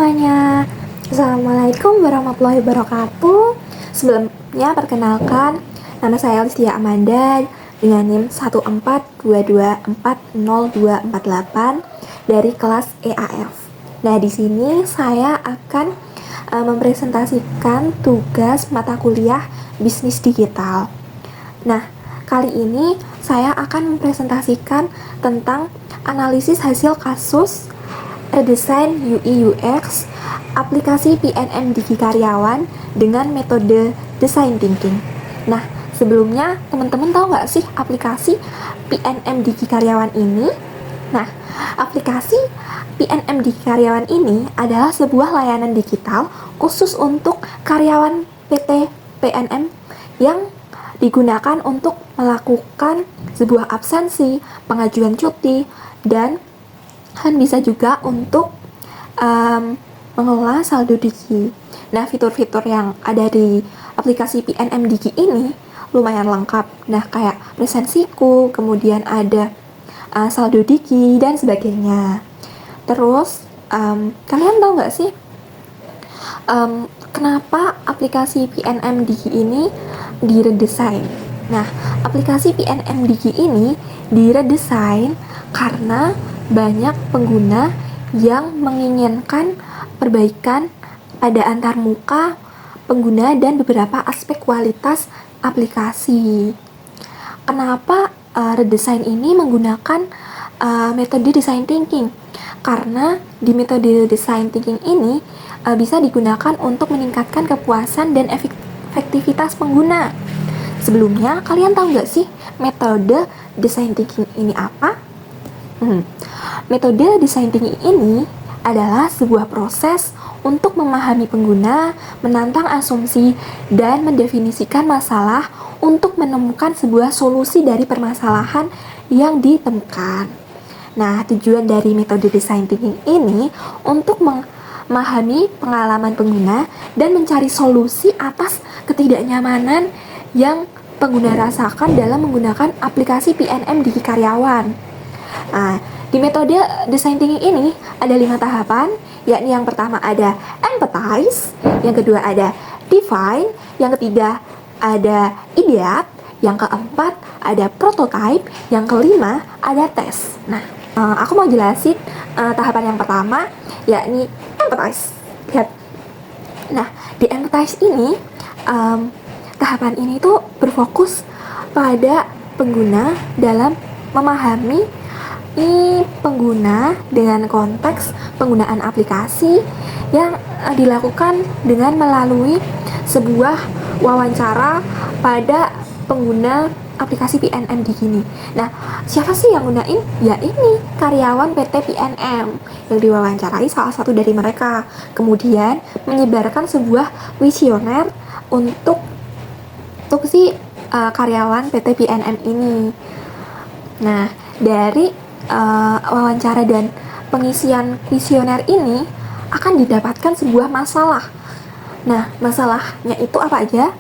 semuanya, Assalamualaikum warahmatullahi wabarakatuh. Sebelumnya perkenalkan, nama saya Listia Amanda dengan NIM 142240248 dari kelas EAF. Nah, di sini saya akan mempresentasikan tugas mata kuliah bisnis digital. Nah, kali ini saya akan mempresentasikan tentang analisis hasil kasus redesign UI UX aplikasi PNM Digi Karyawan dengan metode design thinking. Nah, sebelumnya teman-teman tahu nggak sih aplikasi PNM Digi Karyawan ini? Nah, aplikasi PNM Digi Karyawan ini adalah sebuah layanan digital khusus untuk karyawan PT PNM yang digunakan untuk melakukan sebuah absensi, pengajuan cuti, dan bisa juga untuk mengelola saldo Digi. Nah, fitur-fitur yang ada di aplikasi PNM Digi ini lumayan lengkap. Nah, kayak presensiku, kemudian ada saldo Digi, dan sebagainya. Terus, kalian tahu nggak sih kenapa aplikasi PNM Digi ini diredesign? Nah, aplikasi PNM Digi ini diredesign karena banyak pengguna yang menginginkan perbaikan pada antarmuka pengguna dan beberapa aspek kualitas aplikasi. Kenapa redesign ini menggunakan metode design thinking? Karena di metode design thinking ini bisa digunakan untuk meningkatkan kepuasan dan efektivitas pengguna. Sebelumnya, kalian tahu nggak sih metode design thinking ini apa? Metode design thinking ini adalah sebuah proses untuk memahami pengguna, menantang asumsi, dan mendefinisikan masalah untuk menemukan sebuah solusi dari permasalahan yang ditemukan. Nah, tujuan dari metode design thinking ini untuk memahami pengalaman pengguna dan mencari solusi atas ketidaknyamanan yang pengguna rasakan dalam menggunakan aplikasi PNM Digi Karyawan. Nah, di metode design thinking ini ada 5 tahapan, yakni yang pertama ada empathize, yang kedua ada define, yang ketiga ada ideate, yang keempat ada prototype, yang kelima ada test. Nah, aku mau jelasin tahapan yang pertama, yakni empathize. Lihat. Nah, di empathize ini tahapan ini tuh berfokus pada pengguna dalam memahami pengguna dengan konteks penggunaan aplikasi yang dilakukan dengan melalui sebuah wawancara pada pengguna aplikasi PNM Digi ini. Nah, siapa sih yang gunain? Ya ini, karyawan PT PNM yang diwawancarai salah satu dari mereka. Kemudian menyebarkan sebuah kuesioner untuk si karyawan PT PNM ini. Nah, dari wawancara dan pengisian kuesioner ini akan didapatkan sebuah masalah. Nah, masalahnya itu apa aja?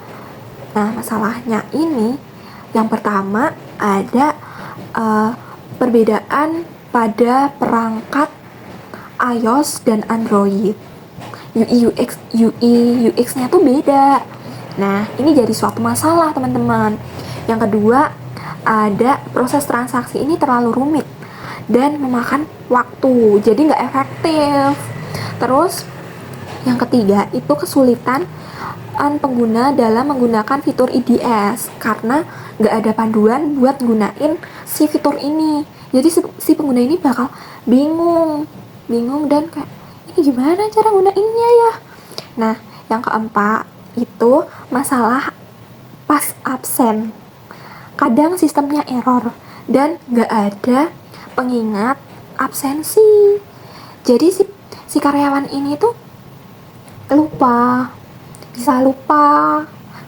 Nah, masalahnya ini yang pertama ada perbedaan pada perangkat iOS dan Android. UI UX-nya tuh beda. Nah, ini jadi suatu masalah, teman-teman. Yang kedua, ada proses transaksi ini terlalu rumit dan memakan waktu, jadi nggak efektif. Terus yang ketiga itu kesulitan pengguna dalam menggunakan fitur IDS karena nggak ada panduan buat gunain si fitur ini. Jadi si pengguna ini bakal bingung dan kayak, ini gimana cara gunainnya ya? Nah, yang keempat itu masalah pas absen. Kadang sistemnya error dan nggak ada pengingat absensi. Jadi si karyawan ini tuh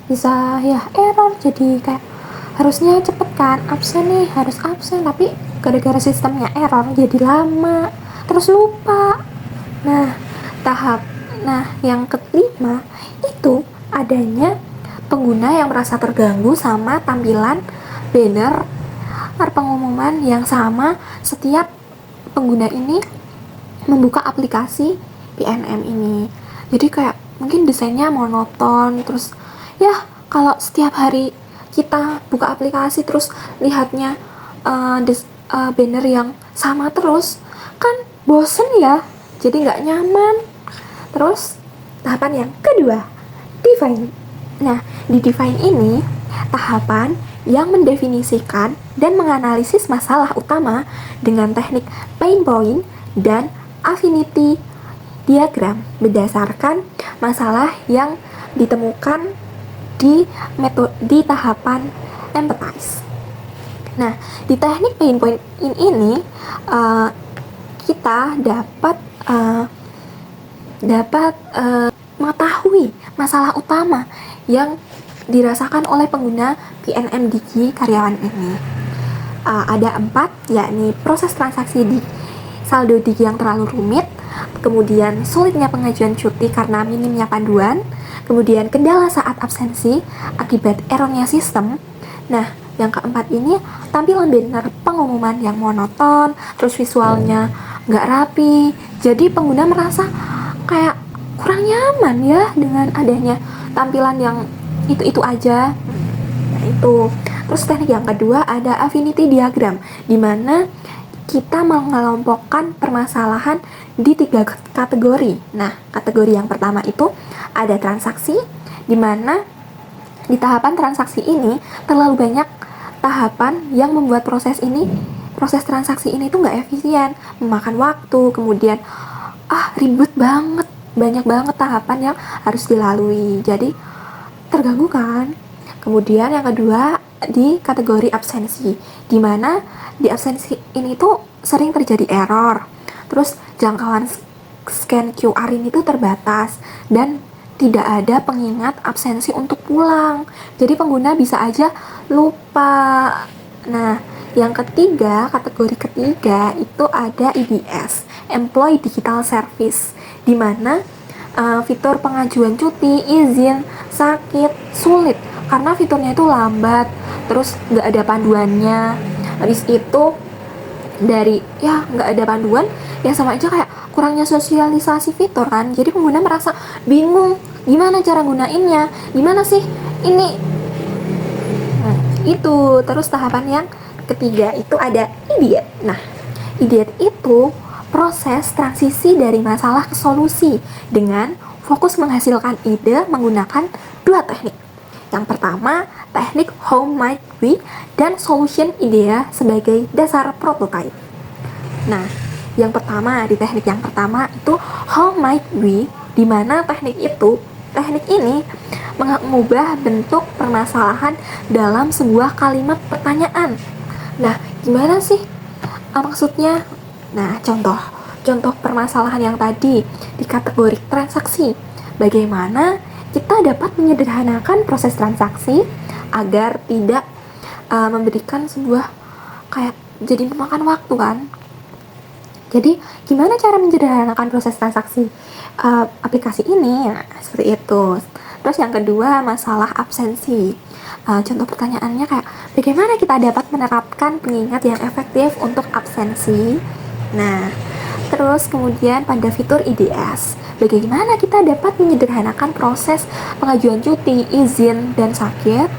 bisa ya error. Jadi kayak harusnya cepet kan absen nih, harus absen, tapi gara-gara sistemnya error jadi lama, terus lupa. Nah, yang kelima itu adanya pengguna yang merasa terganggu sama tampilan banner pengumuman yang sama setiap pengguna ini membuka aplikasi PNM ini. Jadi kayak mungkin desainnya monoton, terus ya kalau setiap hari kita buka aplikasi terus lihatnya banner yang sama terus kan bosen ya, jadi nggak nyaman. Terus tahapan yang kedua, define. Nah, di define ini tahapan yang mendefinisikan dan menganalisis masalah utama dengan teknik pain point dan affinity diagram berdasarkan masalah yang ditemukan di tahapan empathize. Nah, di teknik pain point ini kita dapat mengetahui masalah utama yang dirasakan oleh pengguna PNM Digi karyawan ini. Ada 4, yakni proses transaksi di saldo Digi yang terlalu rumit, kemudian sulitnya pengajuan cuti karena minimnya panduan, kemudian kendala saat absensi akibat errornya sistem. Nah, yang keempat ini tampilan banner pengumuman yang monoton, terus visualnya nggak rapi, jadi pengguna merasa kayak kurang nyaman ya dengan adanya tampilan yang itu aja. Nah, itu. Terus teknik yang kedua ada affinity diagram, di mana kita mengelompokkan permasalahan di 3 kategori. Nah, kategori yang pertama itu ada transaksi, di mana di tahapan transaksi ini terlalu banyak tahapan yang membuat proses transaksi ini tuh nggak efisien, memakan waktu, kemudian ribet banget, banyak banget tahapan yang harus dilalui, jadi terganggu kan. Kemudian yang kedua di kategori absensi, di mana di absensi ini tuh sering terjadi error, terus jangkauan scan QR ini tuh terbatas dan tidak ada pengingat absensi untuk pulang, jadi pengguna bisa aja lupa. Nah, yang ketiga, kategori ketiga itu ada EDS, Employee Digital Service, di mana fitur pengajuan cuti, izin, sakit, sulit karena fiturnya itu lambat, terus nggak ada panduannya. Habis itu dari nggak ada panduan, ya sama aja kayak kurangnya sosialisasi fitur kan, jadi pengguna merasa bingung gimana cara gunainnya, gimana sih ini. Nah, itu. Terus tahapan yang ketiga itu ada idiot. Nah, idiot itu proses transisi dari masalah ke solusi dengan fokus menghasilkan ide menggunakan 2 teknik. Yang pertama, teknik how might we dan solution idea sebagai dasar prototype. Nah, yang pertama, di teknik yang pertama itu how might we, di mana teknik ini mengubah bentuk permasalahan dalam sebuah kalimat pertanyaan. Nah, gimana sih maksudnya? Nah, contoh permasalahan yang tadi di kategori transaksi. Bagaimana kita dapat menyederhanakan proses transaksi agar tidak memberikan sebuah kayak jadi memakan waktu kan. Jadi, gimana cara menyederhanakan proses transaksi aplikasi ini? Nah, seperti itu. Terus yang kedua, masalah absensi. Contoh pertanyaannya kayak, bagaimana kita dapat menerapkan pengingat yang efektif untuk absensi? Nah, terus kemudian pada fitur IDS, bagaimana kita dapat menyederhanakan proses pengajuan cuti, izin, dan sakit?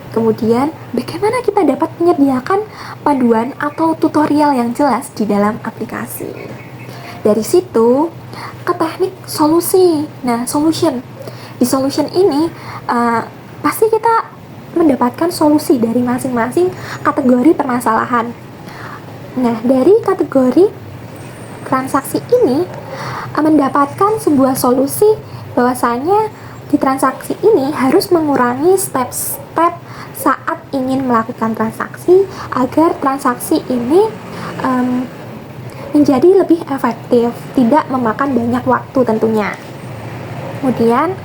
Kemudian, bagaimana kita dapat menyediakan panduan atau tutorial yang jelas di dalam aplikasi? Dari situ, ke teknik solusi. Nah, solution. Di solution ini, pasti kita mendapatkan solusi dari masing-masing kategori permasalahan. Nah, dari kategori transaksi ini mendapatkan sebuah solusi bahwasanya di transaksi ini harus mengurangi step-step saat ingin melakukan transaksi agar transaksi ini menjadi lebih efektif, tidak memakan banyak waktu tentunya. Kemudian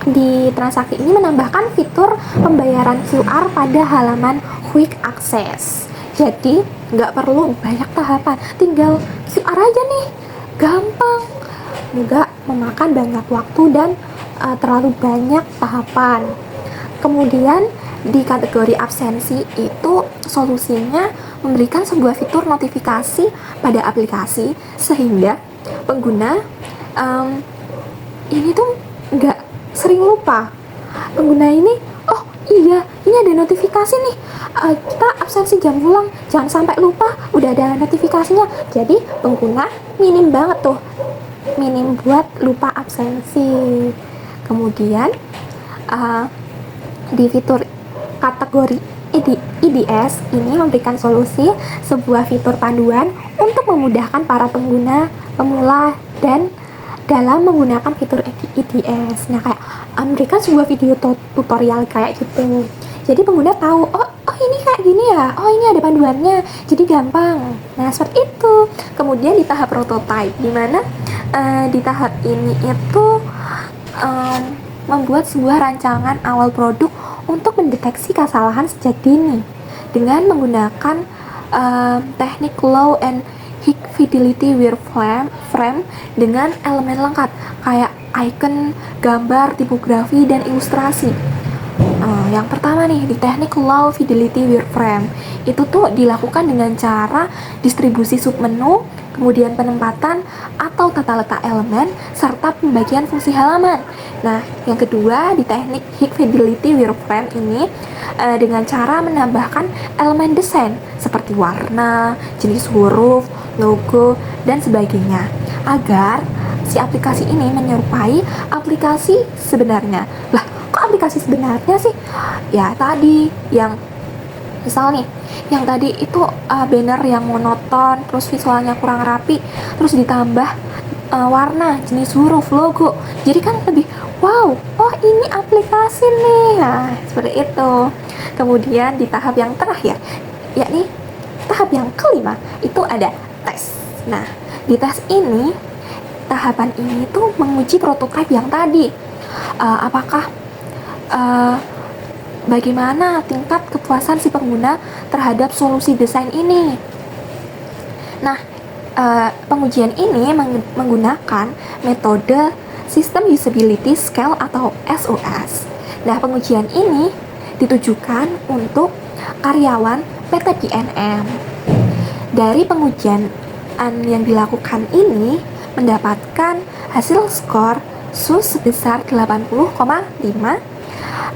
di transaksi ini menambahkan fitur pembayaran QR pada halaman quick access. Jadi nggak perlu banyak tahapan, tinggal QR aja nih, gampang, nggak memakan banyak waktu dan terlalu banyak tahapan. Kemudian di kategori absensi itu solusinya memberikan sebuah fitur notifikasi pada aplikasi sehingga pengguna ini tuh nggak sering lupa. Pengguna ini, oh iya, ini ada notifikasi nih, kita absensi jam pulang, jangan sampai lupa, udah ada notifikasinya. Jadi pengguna minim banget tuh, minim buat lupa absensi. Kemudian di fitur kategori IDS ini memberikan solusi sebuah fitur panduan untuk memudahkan para pengguna pemula dan dalam menggunakan fitur IDS. Nah, kayak memberikan sebuah video tutorial kayak gitu. Jadi pengguna tahu, oh ini kayak gini ya, oh ini ada panduannya, jadi gampang. Nah, seperti itu. Kemudian di tahap prototype, di mana di tahap ini itu membuat sebuah rancangan awal produk untuk mendeteksi kesalahan sejak dini dengan menggunakan teknik low and high fidelity wireframe dengan elemen lengkap kayak icon, gambar, tipografi, dan ilustrasi. Yang pertama nih, di teknik low fidelity wireframe itu tuh dilakukan dengan cara distribusi submenu, kemudian penempatan atau tata letak elemen, serta pembagian fungsi halaman. Nah, yang kedua, di teknik high fidelity wireframe ini dengan cara menambahkan elemen desain seperti warna, jenis huruf, logo, dan sebagainya agar si aplikasi ini menyerupai aplikasi sebenarnya. Lah, kok aplikasi sebenarnya sih? Ya tadi yang misal nih, yang tadi itu banner yang monoton, terus visualnya kurang rapi, terus ditambah warna, jenis huruf, logo, jadi kan lebih wow, oh ini aplikasi nih. Nah, seperti itu. Kemudian di tahap yang terakhir, yakni tahap yang kelima, itu ada tes. Nah, di tes ini, tahapan ini tuh menguji prototipe yang tadi. Apakah bagaimana tingkat kepuasan si pengguna terhadap solusi desain ini. Nah, pengujian ini menggunakan metode System Usability Scale atau SUS. Nah, pengujian ini ditujukan untuk karyawan PT PNM. Dari pengujian yang dilakukan ini mendapatkan hasil skor SUS sebesar 80,5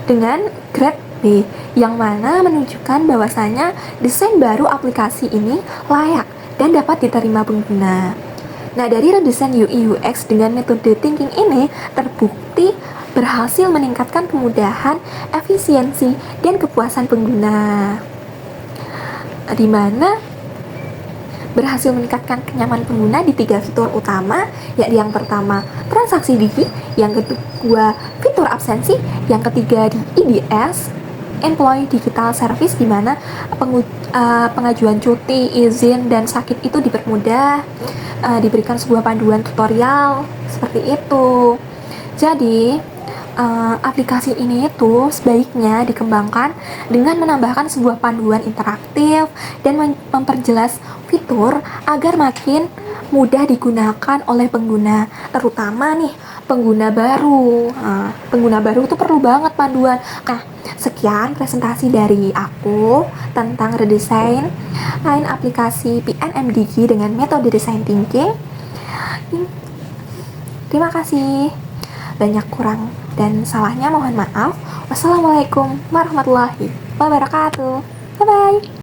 dengan grade B, yang mana menunjukkan bahwasanya desain baru aplikasi ini layak dan dapat diterima pengguna. Nah, dari redesign UI UX dengan metode thinking ini terbukti berhasil meningkatkan kemudahan, efisiensi, dan kepuasan pengguna, di mana berhasil meningkatkan kenyamanan pengguna di 3 fitur utama, yakni yang pertama transaksi digi, yang kedua fitur absensi, yang ketiga di IDS Employee Digital Service, di mana pengajuan cuti, izin, dan sakit itu dipermudah, diberikan sebuah panduan tutorial seperti itu. Jadi aplikasi ini itu sebaiknya dikembangkan dengan menambahkan sebuah panduan interaktif dan memperjelas fitur agar makin mudah digunakan oleh pengguna, terutama nih pengguna baru. Pengguna baru itu perlu banget panduan. Nah, sekian presentasi dari aku tentang redesign lain aplikasi PNMDG dengan metode design thinking. Terima kasih. Banyak kurang dan salahnya mohon maaf. Wassalamualaikum warahmatullahi wabarakatuh. Bye-bye.